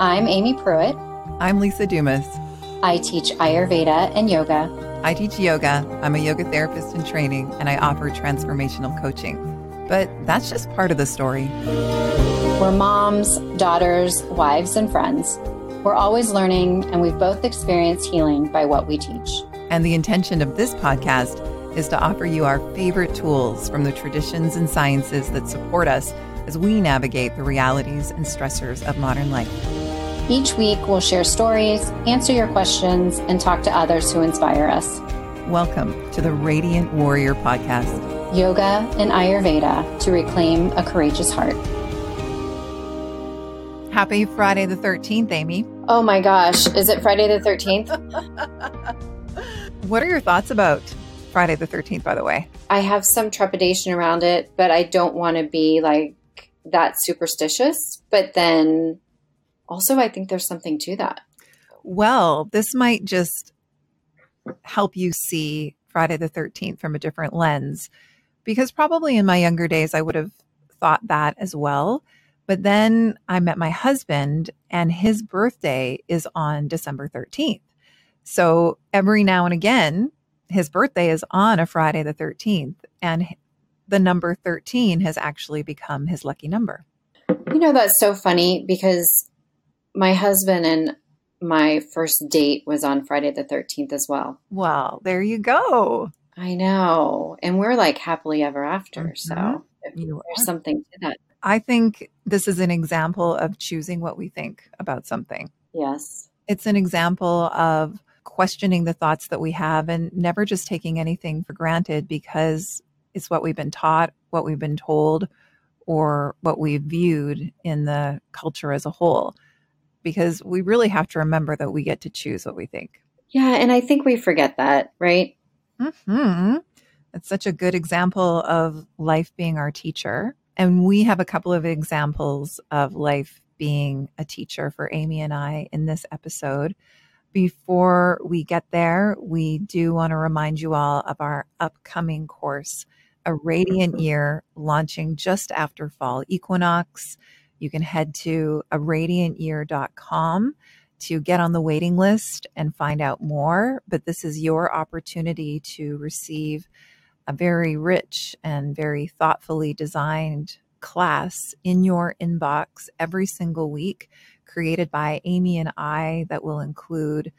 I'm Amy Pruitt. I'm Lisa Dumas. I teach Ayurveda and yoga. I teach yoga. I'm a yoga therapist in training, and I offer transformational coaching. But that's just part of the story. We're moms, daughters, wives, and friends. We're always learning, and we've both experienced healing by what we teach. And the intention of this podcast is to offer you our favorite tools from the traditions and sciences that support us as we navigate the realities and stressors of modern life. Each week, we'll share stories, answer your questions, and talk to others who inspire us. Welcome to the Radiant Warrior Podcast. Yoga and Ayurveda to reclaim a courageous heart. Happy Friday the 13th, Amy. Oh my gosh, is it Friday the 13th? What are your thoughts about Friday the 13th, by the way? I have some trepidation around it, but I don't want to be like that superstitious. But then also, I think there's something to that. Well, this might just help you see Friday the 13th from a different lens, because probably in my younger days, I would have thought that as well. But then I met my husband, and his birthday is on December 13th. So every now and again, his birthday is on a Friday the 13th, and the number 13 has actually become his lucky number. You know, that's so funny because my husband and my first date was on Friday the 13th as well. Well, there you go. I know. And we're like happily ever after. Mm-hmm. So there's something to that. I think this is an example of choosing what we think about something. Yes. It's an example of questioning the thoughts that we have and never just taking anything for granted because it's what we've been taught, what we've been told, or what we've viewed in the culture as a whole. Because we really have to remember that we get to choose what we think. Yeah, and I think we forget that, right? Mm-hmm. It's such a good example of life being our teacher. And we have a couple of examples of life being a teacher for Amy and I in this episode. Before we get there, we do want to remind you all of our upcoming course, A Radiant Year, launching just after fall equinox. You can head to aradiantyear.com to get on the waiting list and find out more. But this is your opportunity to receive a very rich and very thoughtfully designed class in your inbox every single week, created by Amy and I, that will include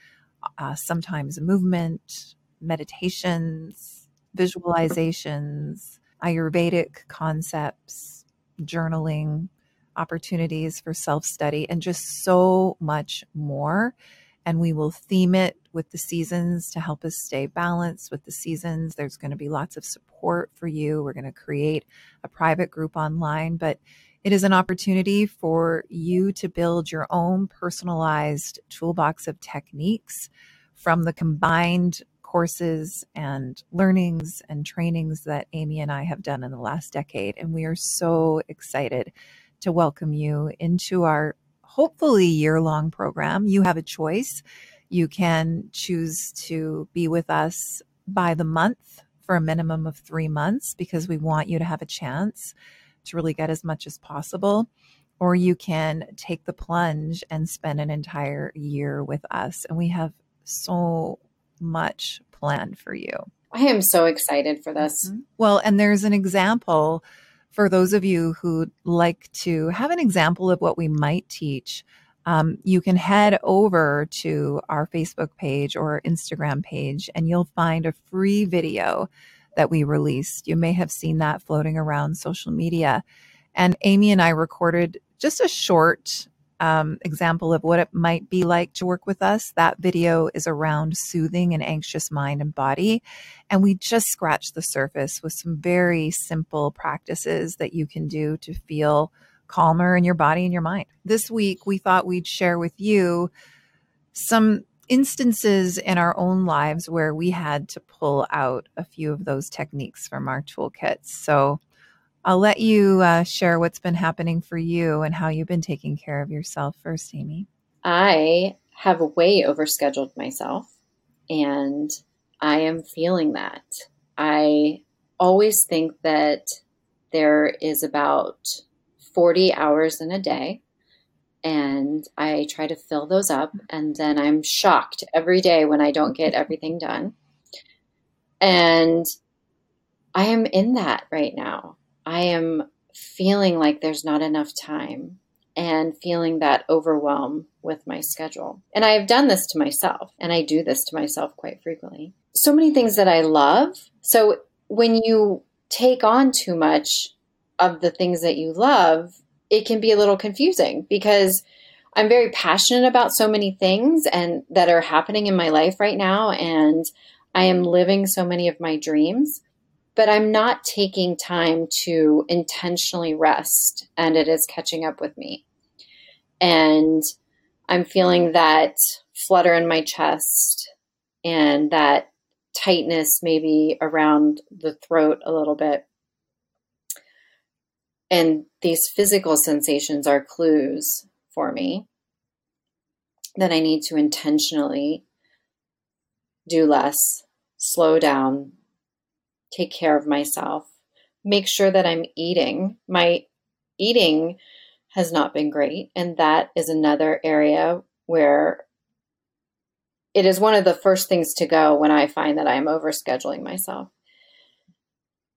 sometimes movement, meditations, visualizations, Ayurvedic concepts, journaling, opportunities for self-study, and just so much more. And we will theme it with the seasons to help us stay balanced with the seasons. There's going to be lots of support for you. We're going to create a private group online, but it is an opportunity for you to build your own personalized toolbox of techniques from the combined courses and learnings and trainings that Amy and I have done in the last decade. And we are so excited to welcome you into our hopefully year-long program. You have a choice. You can choose to be with us by the month for a minimum of 3 months because we want you to have a chance to really get as much as possible. Or you can take the plunge and spend an entire year with us. And we have so much planned for you. I am so excited for this. Mm-hmm. Well, and there's an example for those of you who'd like to have an example of what we might teach. You can head over to our Facebook page or Instagram page, and you'll find a free video that we released. You may have seen that floating around social media. And Amy and I recorded just a short example of what it might be like to work with us. That video is around soothing an anxious mind and body. And we just scratched the surface with some very simple practices that you can do to feel calmer in your body and your mind. This week, we thought we'd share with you some instances in our own lives where we had to pull out a few of those techniques from our toolkits. So I'll let you share what's been happening for you and how you've been taking care of yourself first, Amy. I have way overscheduled myself, and I am feeling that. I always think that there is about 40 hours in a day, and I try to fill those up. And then I'm shocked every day when I don't get everything done. And I am in that right now. I am feeling like there's not enough time and feeling that overwhelm with my schedule. And I have done this to myself, and I do this to myself quite frequently. So many things that I love. So when you take on too much of the things that you love, it can be a little confusing because I'm very passionate about so many things and that are happening in my life right now. And I am living so many of my dreams, but I'm not taking time to intentionally rest, and it is catching up with me. And I'm feeling that flutter in my chest and that tightness maybe around the throat a little bit. And these physical sensations are clues for me that I need to intentionally do less, slow down, take care of myself, make sure that I'm eating. My eating has not been great. And that is another area where it is one of the first things to go when I find that I am overscheduling myself.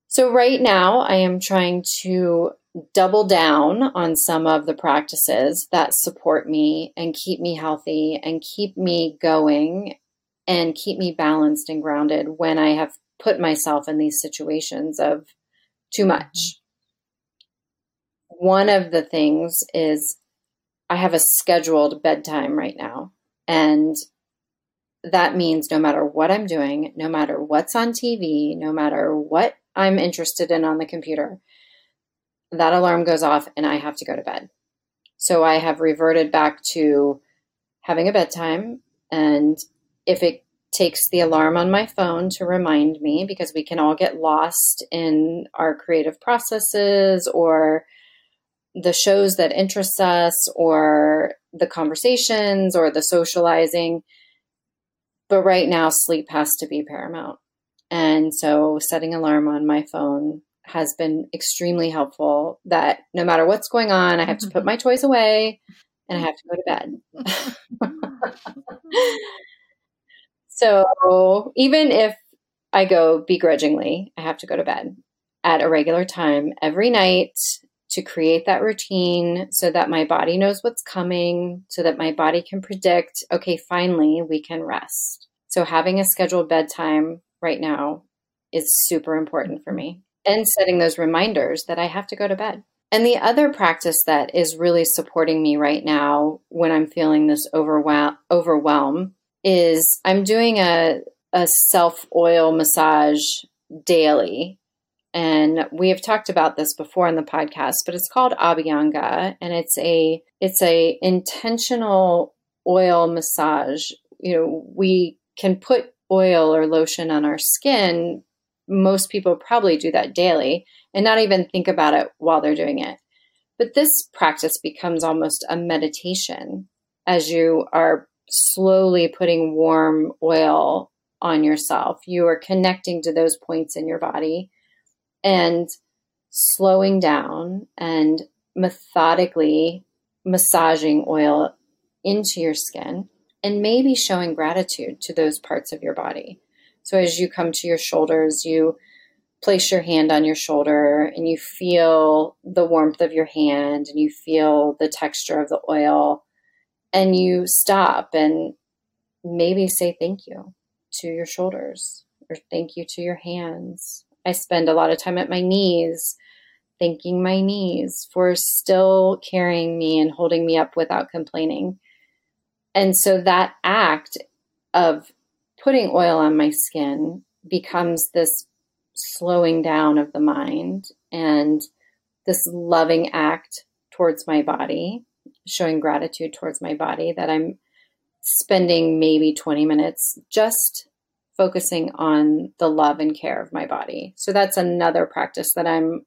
So right now I am trying to double down on some of the practices that support me and keep me healthy and keep me going and keep me balanced and grounded when I have put myself in these situations of too much. One of the things is I have a scheduled bedtime right now. And that means no matter what I'm doing, no matter what's on TV, no matter what I'm interested in on the computer, that alarm goes off and I have to go to bed. So I have reverted back to having a bedtime. And if it takes the alarm on my phone to remind me, because we can all get lost in our creative processes or the shows that interest us or the conversations or the socializing. But right now, sleep has to be paramount. And so setting an alarm on my phone has been extremely helpful, that no matter what's going on, I have to put my toys away and I have to go to bed. So even if I go begrudgingly, I have to go to bed at a regular time every night to create that routine so that my body knows what's coming, so that my body can predict, okay, finally we can rest. So having a scheduled bedtime right now is super important for me, and setting those reminders that I have to go to bed. And the other practice that is really supporting me right now when I'm feeling this overwhelm is I'm doing a self-oil massage daily. And we have talked about this before in the podcast, but it's called Abhyanga, and it's a intentional oil massage. You know, we can put oil or lotion on our skin. Most people probably do that daily and not even think about it while they're doing it. But this practice becomes almost a meditation as you are slowly putting warm oil on yourself. You are connecting to those points in your body and slowing down and methodically massaging oil into your skin and maybe showing gratitude to those parts of your body. So as you come to your shoulders, you place your hand on your shoulder and you feel the warmth of your hand and you feel the texture of the oil, and you stop and maybe say thank you to your shoulders or thank you to your hands. I spend a lot of time at my knees, thanking my knees for still carrying me and holding me up without complaining. And so that act of putting oil on my skin becomes this slowing down of the mind and this loving act towards my body, showing gratitude towards my body, that I'm spending maybe 20 minutes just focusing on the love and care of my body. So that's another practice that I'm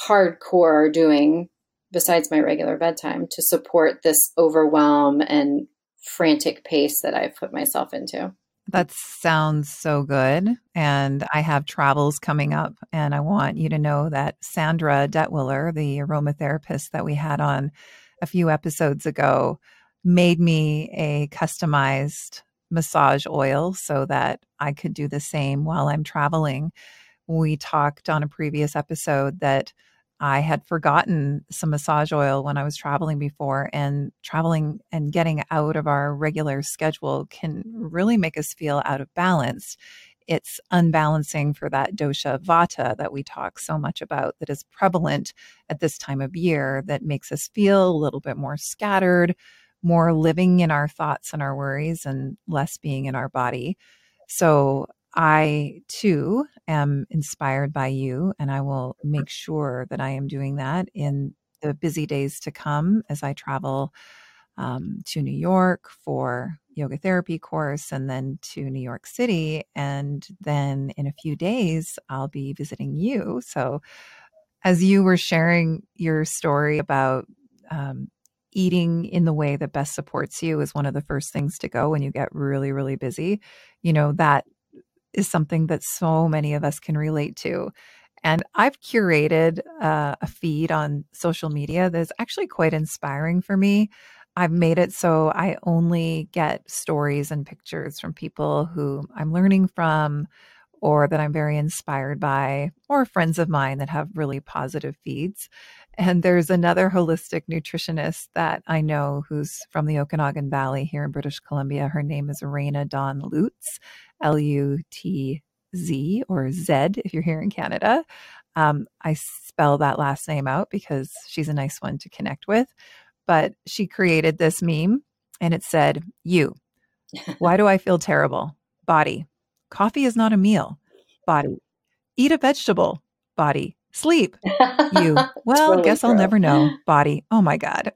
hardcore doing besides my regular bedtime to support this overwhelm and frantic pace that I've put myself into. That sounds so good. And I have travels coming up, and I want you to know that Sandra Detwiller, the aromatherapist that we had on a few episodes ago made me a customized massage oil so that I could do the same while I'm traveling. We talked on a previous episode that I had forgotten some massage oil when I was traveling before, and traveling and getting out of our regular schedule can really make us feel out of balance. It's unbalancing for that dosha vata that we talk so much about, that is prevalent at this time of year, that makes us feel a little bit more scattered, more living in our thoughts and our worries and less being in our body. So I too am inspired by you, and I will make sure that I am doing that in the busy days to come as I travel to New York for yoga therapy course, and then to New York City. And then in a few days, I'll be visiting you. So as you were sharing your story about eating in the way that best supports you is one of the first things to go when you get really, really busy, that is something that so many of us can relate to. And I've curated a feed on social media that's actually quite inspiring for me. I've made it so I only get stories and pictures from people who I'm learning from, or that I'm very inspired by, or friends of mine that have really positive feeds. And there's another holistic nutritionist that I know who's from the Okanagan Valley here in British Columbia. Her name is Raina Dawn Lutz, Lutz, or Z if you're here in Canada. I spell that last name out because she's a nice one to connect with. But she created this meme and it said, "You, why do I feel terrible? Body, coffee is not a meal. Body, eat a vegetable. Body, sleep. You, well, Totally guess I'll true. never know. Body, oh my God."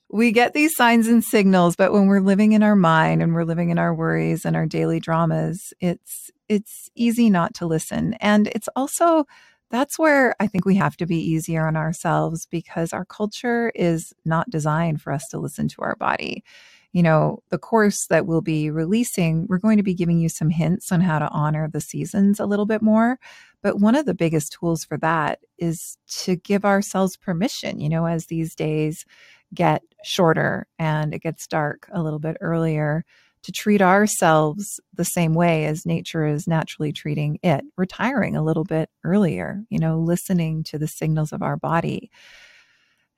We get these signs and signals, but when we're living in our mind and we're living in our worries and our daily dramas, it's easy not to listen. And it's also, that's where I think we have to be easier on ourselves, because our culture is not designed for us to listen to our body. The course that we'll be releasing, we're going to be giving you some hints on how to honor the seasons a little bit more. But one of the biggest tools for that is to give ourselves permission, as these days get shorter and it gets dark a little bit earlier, to treat ourselves the same way as nature is naturally treating it, retiring a little bit earlier, listening to the signals of our body.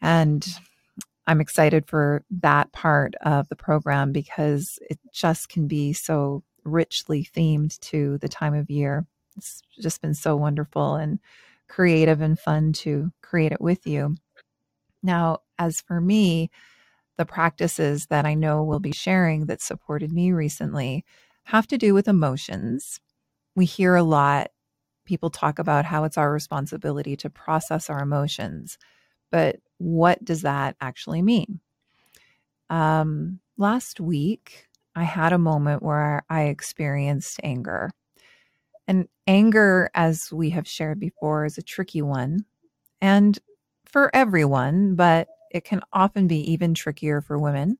And I'm excited for that part of the program because it just can be so richly themed to the time of year. It's just been so wonderful and creative and fun to create it with you. Now, as for me, the practices that I know we'll be sharing that supported me recently have to do with emotions. We hear a lot, people talk about how it's our responsibility to process our emotions, but what does that actually mean? Last week, I had a moment where I experienced anger. And anger, as we have shared before, is a tricky one. And for everyone, but it can often be even trickier for women.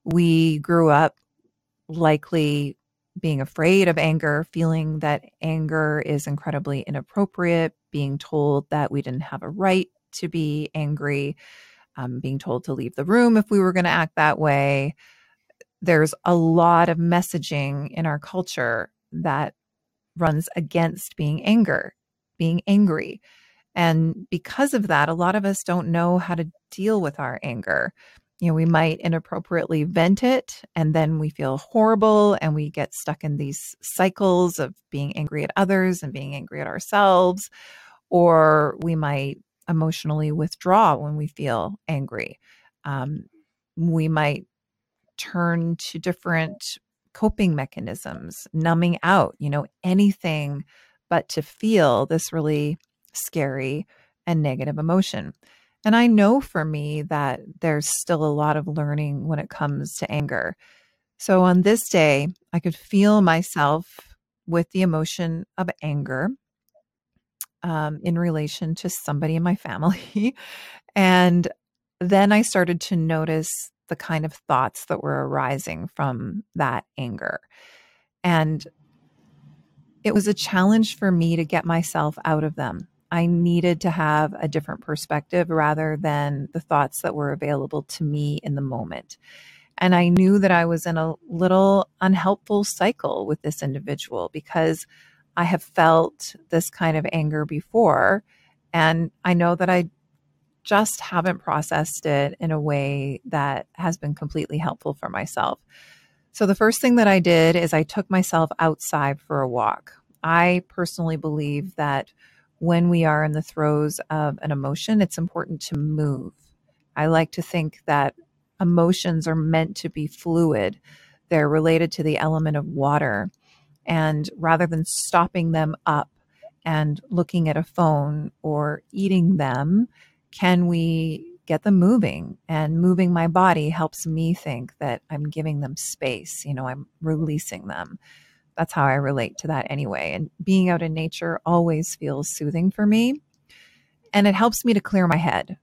We grew up likely being afraid of anger, feeling that anger is incredibly inappropriate, being told that we didn't have a right to be angry, being told to leave the room if we were going to act that way. There's a lot of messaging in our culture that runs against being angry. And because of that, a lot of us don't know how to deal with our anger. We might inappropriately vent it, and then we feel horrible and we get stuck in these cycles of being angry at others and being angry at ourselves. Or we might emotionally withdraw when we feel angry. We might turn to different coping mechanisms, numbing out, anything but to feel this really scary and negative emotion. And I know for me that there's still a lot of learning when it comes to anger. So on this day, I could feel myself with the emotion of anger in relation to somebody in my family. And then I started to notice the kind of thoughts that were arising from that anger. And it was a challenge for me to get myself out of them. I needed to have a different perspective rather than the thoughts that were available to me in the moment. And I knew that I was in a little unhelpful cycle with this individual because I have felt this kind of anger before. And I know that I just haven't processed it in a way that has been completely helpful for myself. So the first thing that I did is I took myself outside for a walk. I personally believe that when we are in the throes of an emotion, it's important to move. I like to think that emotions are meant to be fluid. They're related to the element of water. And rather than stopping them up and looking at a phone or eating them, can we get them moving? And moving my body helps me think that I'm giving them space. I'm releasing them. That's how I relate to that anyway. And being out in nature always feels soothing for me. And it helps me to clear my head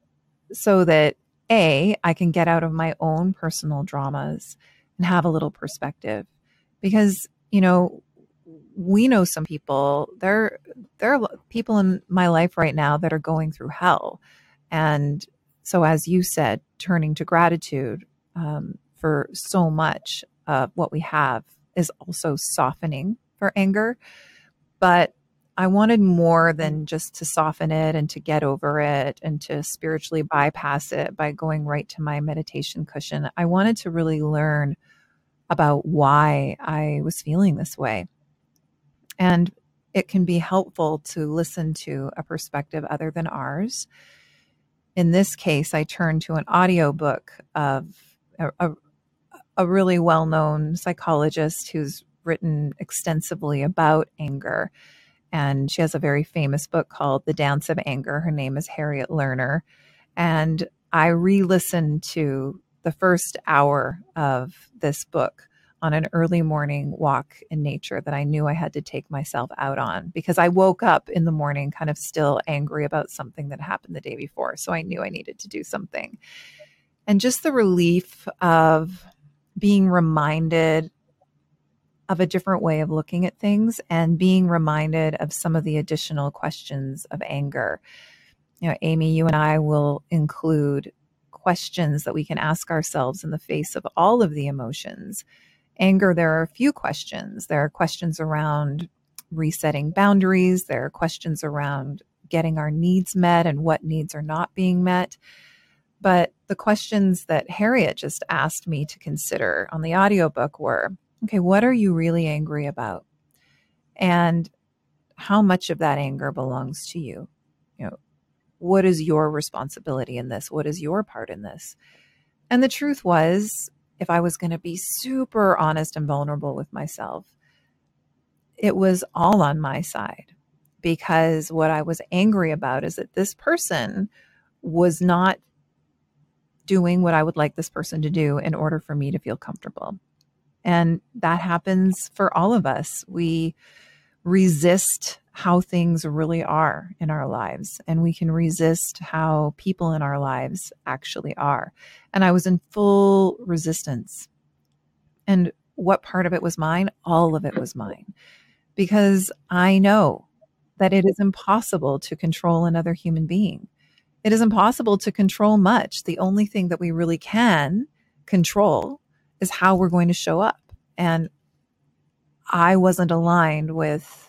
so that I can get out of my own personal dramas and have a little perspective. Because, we know some people, there are people in my life right now that are going through hell. And so, as you said, turning to gratitude for so much of what we have is also softening for anger. But I wanted more than just to soften it and to get over it and to spiritually bypass it by going right to my meditation cushion. I wanted to really learn about why I was feeling this way. And it can be helpful to listen to a perspective other than ours. In this case, I turned to an audiobook of a really well-known psychologist who's written extensively about anger. And she has a very famous book called The Dance of Anger. Her name is Harriet Lerner. And I re-listened to the first hour of this book on an early morning walk in nature that I knew I had to take myself out on because I woke up in the morning kind of still angry about something that happened the day before. So I knew I needed to do something. And just the relief of being reminded of a different way of looking at things and being reminded of some of the additional questions of anger. Amy, you and I will include questions that we can ask ourselves in the face of all of the emotions. Anger, there are a few questions. There are questions around resetting boundaries. There are questions around getting our needs met and what needs are not being met. But the questions that Harriet just asked me to consider on the audiobook were, okay, what are you really angry about? And how much of that anger belongs to you? What is your responsibility in this? What is your part in this? And the truth was, if I was going to be super honest and vulnerable with myself, it was all on my side, because what I was angry about is that this person was not doing what I would like this person to do in order for me to feel comfortable. And that happens for all of us. We resist how things really are in our lives, and we can resist how people in our lives actually are. And I was in full resistance. And what part of it was mine? All of it was mine, because I know that it is impossible to control another human being. It is impossible to control much. The only thing that we really can control is how we're going to show up. And I wasn't aligned with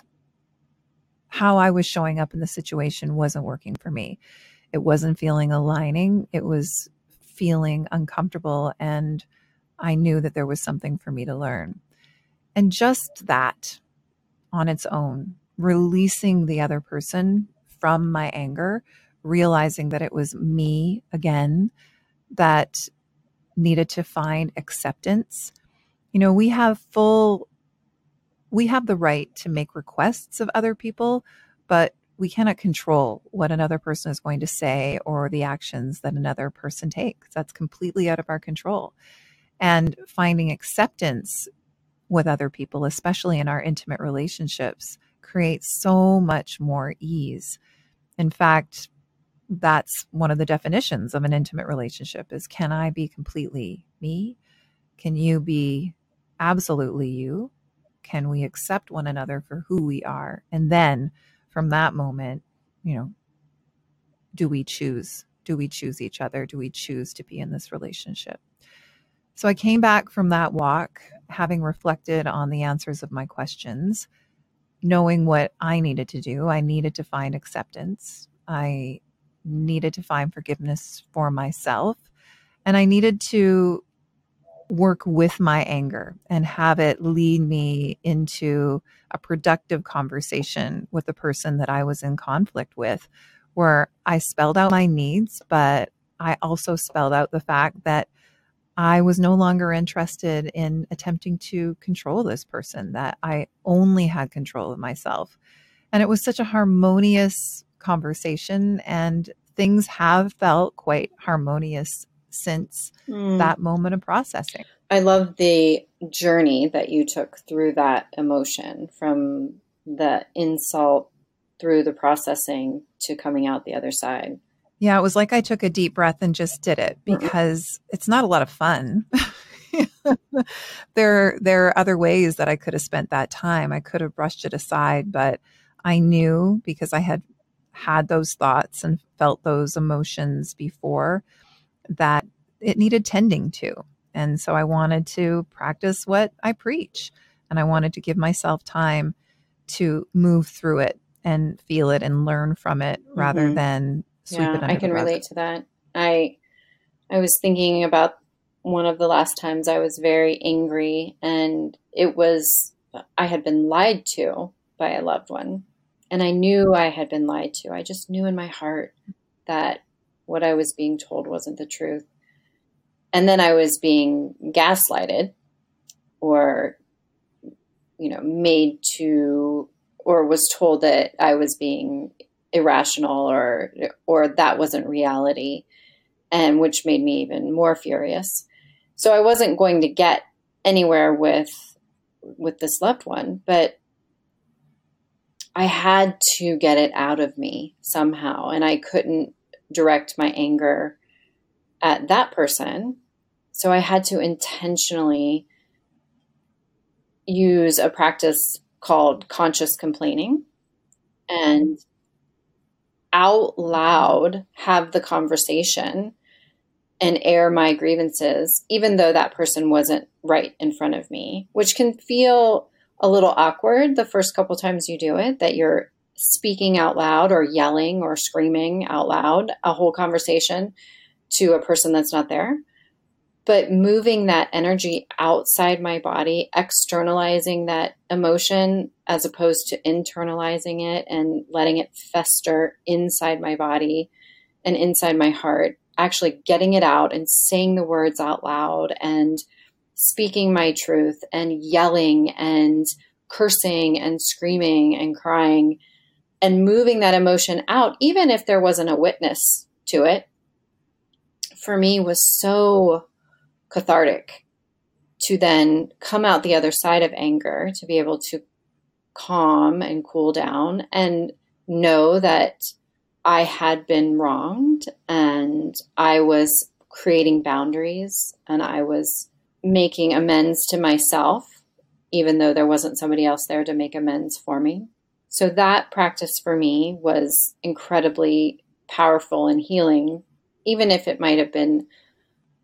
how I was showing up in the situation wasn't working for me. It wasn't feeling aligning. It was feeling uncomfortable. And I knew that there was something for me to learn. And just that on its own, releasing the other person from my anger, realizing that it was me again that needed to find acceptance. We have the right to make requests of other people, but we cannot control what another person is going to say or the actions that another person takes. That's completely out of our control. And finding acceptance with other people, especially in our intimate relationships, creates so much more ease. In fact, that's one of the definitions of an intimate relationship is, can I be completely me? Can you be absolutely you? Can we accept one another for who we are? And then from that moment, you know, do we choose? Do we choose each other? Do we choose to be in this relationship? So I came back from that walk, having reflected on the answers of my questions, knowing what I needed to do. I needed to find acceptance. I needed to find forgiveness for myself. And I needed to work with my anger and have it lead me into a productive conversation with the person that I was in conflict with, where I spelled out my needs, but I also spelled out the fact that I was no longer interested in attempting to control this person, that I only had control of myself. And it was such a harmonious conversation, and things have felt quite harmonious since that moment of processing. I love the journey that you took through that emotion, from the insult through the processing to coming out the other side. Yeah, it was like I took a deep breath and just did it, because it's not a lot of fun. There are other ways that I could have spent that time. I could have brushed it aside, but I knew, because I had those thoughts and felt those emotions before, that it needed tending to. And so I wanted to practice what I preach, and I wanted to give myself time to move through it and feel it and learn from it, rather than sweep it under the rug. I can relate to that. I was thinking about one of the last times I was very angry, and I had been lied to by a loved one. And I knew I had been lied to. I just knew in my heart that what I was being told wasn't the truth. And then I was being gaslighted, or, made to, or was told that I was being irrational, or that wasn't reality, and which made me even more furious. So I wasn't going to get anywhere with this loved one, but I had to get it out of me somehow, and I couldn't direct my anger at that person. So I had to intentionally use a practice called conscious complaining, and out loud have the conversation and air my grievances, even though that person wasn't right in front of me, which can feel a little awkward the first couple times you do it, that you're speaking out loud or yelling or screaming out loud a whole conversation to a person that's not there. But moving that energy outside my body, externalizing that emotion as opposed to internalizing it and letting it fester inside my body and inside my heart, actually getting it out and saying the words out loud and speaking my truth and yelling and cursing and screaming and crying and moving that emotion out, even if there wasn't a witness to it, for me was so cathartic to then come out the other side of anger, to be able to calm and cool down and know that I had been wronged and I was creating boundaries and I was making amends to myself, even though there wasn't somebody else there to make amends for me. So that practice for me was incredibly powerful and healing, even if it might have been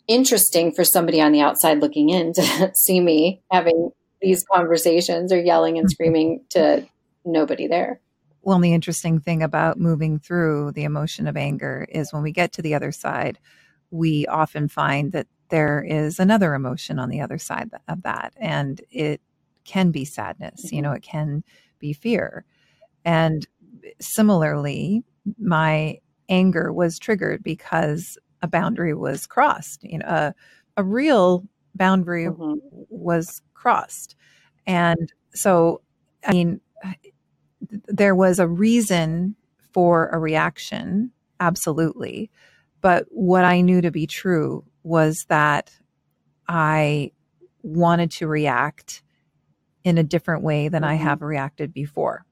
interesting for somebody on the outside looking in to see me having these conversations or yelling and screaming to nobody there. Well, the interesting thing about moving through the emotion of anger is when we get to the other side, we often find that there is another emotion on the other side of that. And it can be sadness, it can be fear. And similarly, my anger was triggered because a boundary was crossed. A real boundary was crossed. And so, there was a reason for a reaction, absolutely. But what I knew to be true was that I wanted to react in a different way than I have reacted before.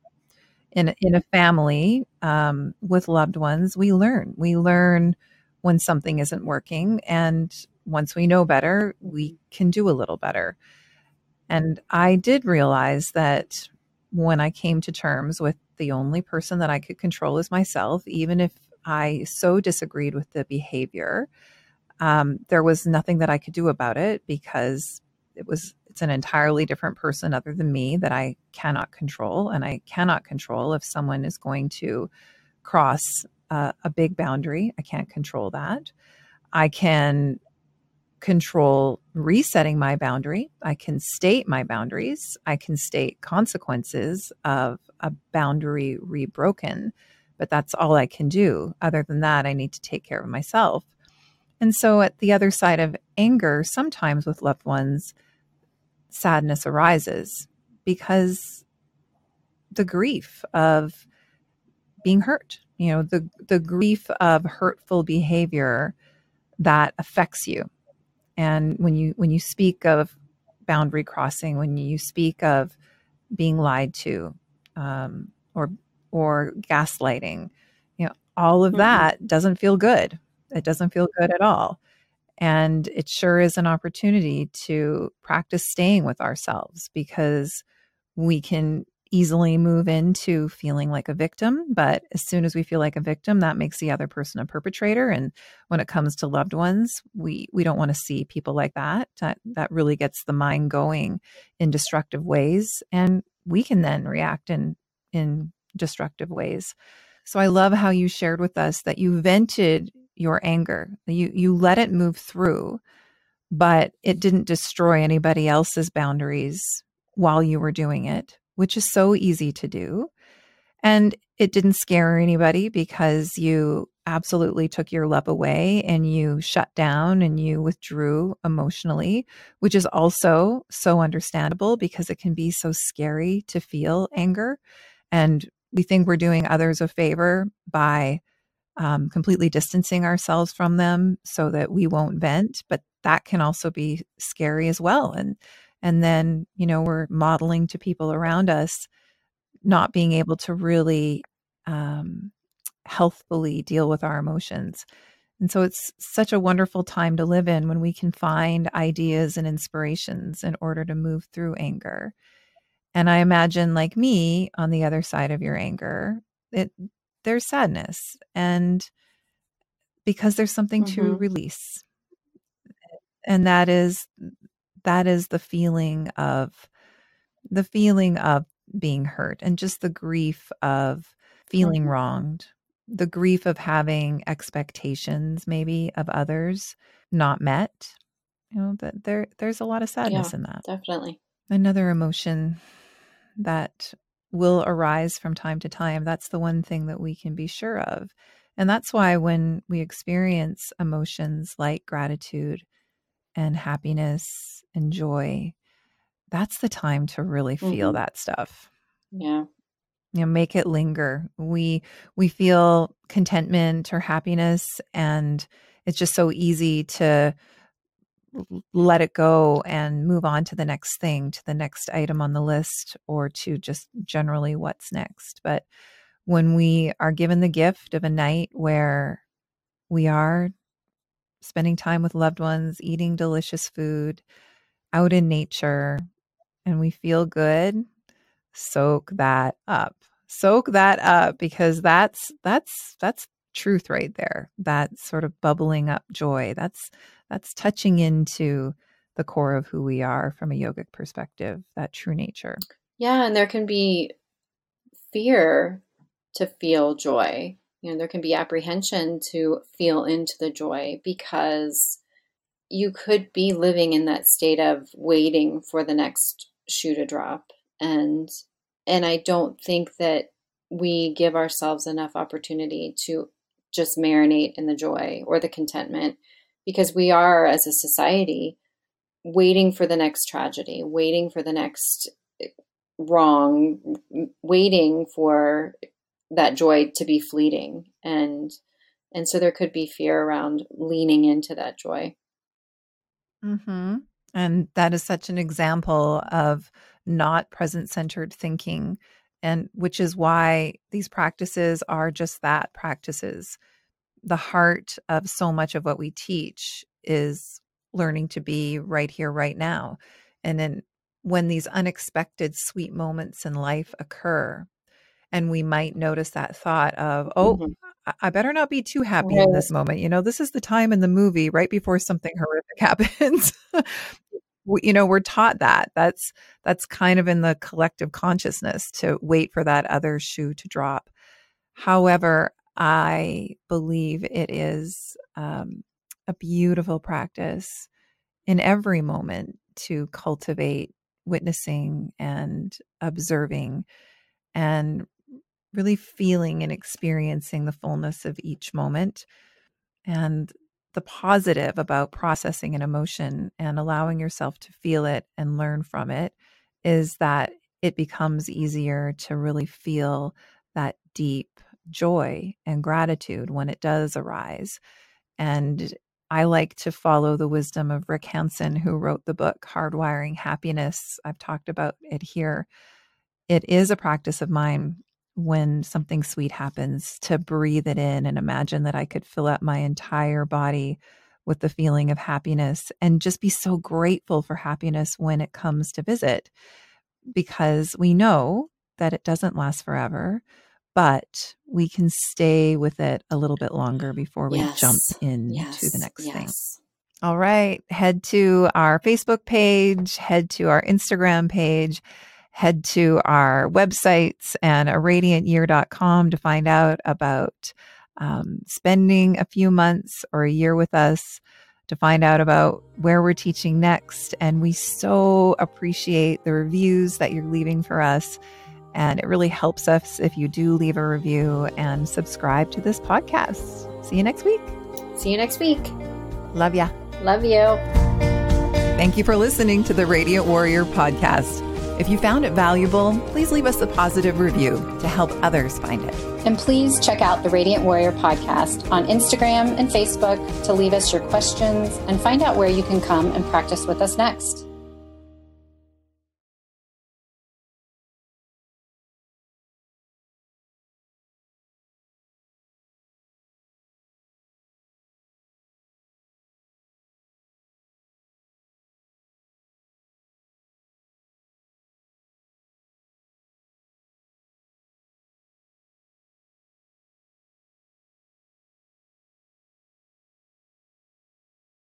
In a family, with loved ones, we learn when something isn't working. And once we know better, we can do a little better. And I did realize that when I came to terms with the only person that I could control is myself, even if I so disagreed with the behavior, there was nothing that I could do about it because it's an entirely different person other than me that I cannot control. And I cannot control if someone is going to cross a big boundary. I can't control that. I can control resetting my boundary. I can state my boundaries. I can state consequences of a boundary rebroken, but that's all I can do. Other than that, I need to take care of myself. And so at the other side of anger, sometimes with loved ones, sadness arises because the grief of being hurt, the grief of hurtful behavior that affects you. And when you speak of boundary crossing, when you speak of being lied to, or gaslighting, all of that doesn't feel good. It doesn't feel good at all. And it sure is an opportunity to practice staying with ourselves, because we can easily move into feeling like a victim. But as soon as we feel like a victim, that makes the other person a perpetrator. And when it comes to loved ones, we don't want to see people like that. That really gets the mind going in destructive ways. And we can then react in destructive ways. So I love how you shared with us that you vented your anger. You let it move through, but it didn't destroy anybody else's boundaries while you were doing it, which is so easy to do. And it didn't scare anybody because you absolutely took your love away and you shut down and you withdrew emotionally, which is also so understandable because it can be so scary to feel anger. And we think we're doing others a favor by completely distancing ourselves from them so that we won't vent, but that can also be scary as well. And then, we're modeling to people around us not being able to really healthfully deal with our emotions. And so it's such a wonderful time to live in when we can find ideas and inspirations in order to move through anger. And I imagine, like me, on the other side of your anger, there's sadness, and because there's something to release. And that is the feeling of being hurt, and just the grief of feeling wronged, the grief of having expectations maybe of others not met. That there's a lot of sadness in that. Definitely. Another emotion that will arise from time to time, that's the one thing that we can be sure of. And that's why when we experience emotions like gratitude and happiness and joy, that's the time to really feel that stuff. Yeah. Make it linger. We feel contentment or happiness, and it's just so easy to let it go and move on to the next thing, to the next item on the list, or to just generally what's next. But when we are given the gift of a night where we are spending time with loved ones, eating delicious food, out in nature, and we feel good, soak that up. Soak that up, because that's truth right there. That sort of bubbling up joy. That's touching into the core of who we are from a yogic perspective, that true nature. Yeah, and there can be fear to feel joy. There can be apprehension to feel into the joy, because you could be living in that state of waiting for the next shoe to drop. And I don't think that we give ourselves enough opportunity to just marinate in the joy or the contentment, because we are, as a society, waiting for the next tragedy, waiting for the next wrong, waiting for that joy to be fleeting. And so there could be fear around leaning into that joy. Mm-hmm. And that is such an example of not present-centered thinking, and which is why these practices are just that, practices. The heart of so much of what we teach is learning to be right here, right now. And then when these unexpected sweet moments in life occur, and we might notice that thought of, oh, Mhm. I better not be too happy in Right. this moment. This is the time in the movie right before something horrific happens. We're taught that. That's kind of in the collective consciousness to wait for that other shoe to drop. However, I believe it is a beautiful practice in every moment to cultivate witnessing and observing and really feeling and experiencing the fullness of each moment. And the positive about processing an emotion and allowing yourself to feel it and learn from it is that it becomes easier to really feel that deep joy and gratitude when it does arise. And I like to follow the wisdom of Rick Hansen, who wrote the book Hardwiring Happiness. I've talked about it here. It is a practice of mine when something sweet happens to breathe it in and imagine that I could fill up my entire body with the feeling of happiness and just be so grateful for happiness when it comes to visit, because we know that it doesn't last forever, but we can stay with it a little bit longer before we jump Yes. into the Yes. next thing. Yes. All right. Head to our Facebook page, head to our Instagram page, head to our websites and aradiantyear.com to find out about spending a few months or a year with us, to find out about where we're teaching next. And we so appreciate the reviews that you're leaving for us. And it really helps us if you do leave a review and subscribe to this podcast. See you next week. See you next week. Love ya. Love you. Thank you for listening to the Radiant Warrior podcast. If you found it valuable, please leave us a positive review to help others find it. And please check out the Radiant Warrior podcast on Instagram and Facebook to leave us your questions and find out where you can come and practice with us next.